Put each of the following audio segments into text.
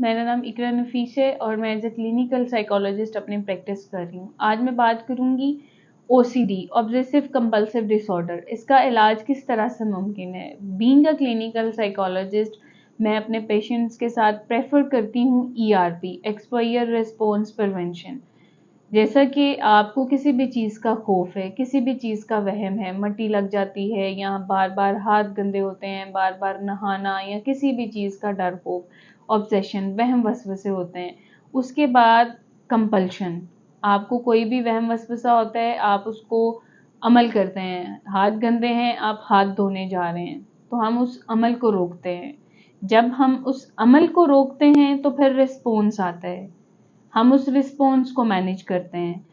मेरा नाम इकरा नफीस है और मैं एज ए क्लिनिकल साइकोलॉजिस्ट अपनी प्रैक्टिस कर रही हूँ। आज मैं बात करूँगी OCD, ऑब्सेसिव कंपल्सिव डिसऑर्डर। इसका इलाज किस तरह से मुमकिन है। बीइंग अ क्लिनिकल साइकोलॉजिस्ट, मैं अपने पेशेंट्स के साथ प्रेफर करती हूँ ERP, एक्सपोजर रिस्पॉन्स प्रिवेंशन। जैसा कि आपको किसी भी चीज़ का खौफ है, किसी भी चीज़ का वहम है, मट्टी लग जाती है या बार बार हाथ गंदे होते हैं, बार बार नहाना या किसी भी चीज़ का डर, खौफ, ऑब्सेशन, वहम वसवसे होते हैं। उसके बाद कंपल्शन, आपको कोई भी वहम वसवसा होता है, आप उसको अमल करते हैं। हाथ गंदे हैं, आप हाथ धोने जा रहे हैं, तो हम उस अमल को रोकते हैं। जब हम उस अमल को रोकते हैं तो फिर रिस्पॉन्स आता है, हम उस रिस्पॉन्स को मैनेज करते हैं।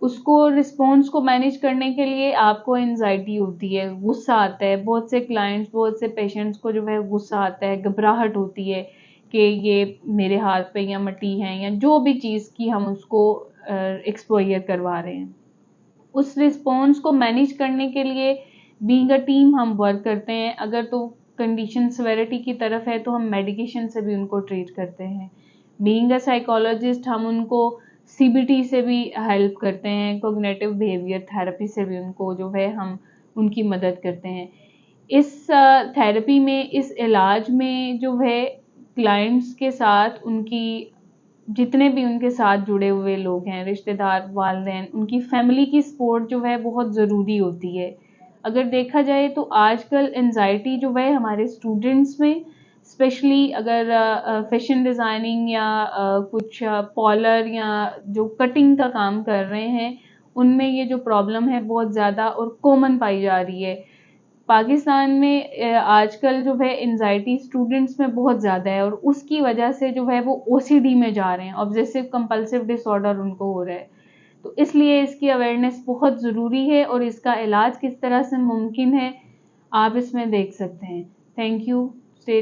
उसको रिस्पॉन्स को मैनेज करने के लिए आपको एंजाइटी होती है, गुस्सा आता है। बहुत से क्लाइंट्स, बहुत से पेशेंट्स को जो है गुस्सा आता है, घबराहट होती है कि ये मेरे हाथ पे या मट्टी है या जो भी चीज़ की हम उसको एक्सपोजर करवा रहे हैं। उस रिस्पॉन्स को मैनेज करने के लिए बीइंग अ टीम हम वर्क करते हैं। अगर तो कंडीशन सेवेरिटी की तरफ है तो हम मेडिकेशन से भी उनको ट्रीट करते हैं। बीइंग अ साइकोलॉजिस्ट, हम उनको CBT से भी हेल्प करते हैं, कोग्निटिव बिहेवियर थेरेपी से भी उनको जो है हम उनकी मदद करते हैं। इस थेरेपी में, इस इलाज में जो है क्लाइंट्स के साथ उनकी जितने भी उनके साथ जुड़े हुए लोग हैं, रिश्तेदार, वालिदैन, उनकी फैमिली की सपोर्ट जो है बहुत ज़रूरी होती है। अगर देखा जाए तो आजकल एंजाइटी जो है हमारे स्टूडेंट्स में, स्पेशली अगर फैशन डिज़ाइनिंग या कुछ पॉलर या जो कटिंग का काम कर रहे हैं, उनमें ये जो प्रॉब्लम है बहुत ज़्यादा और कॉमन पाई जा रही है। पाकिस्तान में आजकल जो है एंजाइटी स्टूडेंट्स में बहुत ज़्यादा है और उसकी वजह से जो है वो OCD में जा रहे हैं, ऑब्सेसिव कंपल्सिव डिसऑर्डर उनको हो रहा है। तो इसलिए इसकी अवेयरनेस बहुत ज़रूरी है और इसका इलाज किस तरह से मुमकिन है आप इसमें देख सकते हैं। Thank you. स्टे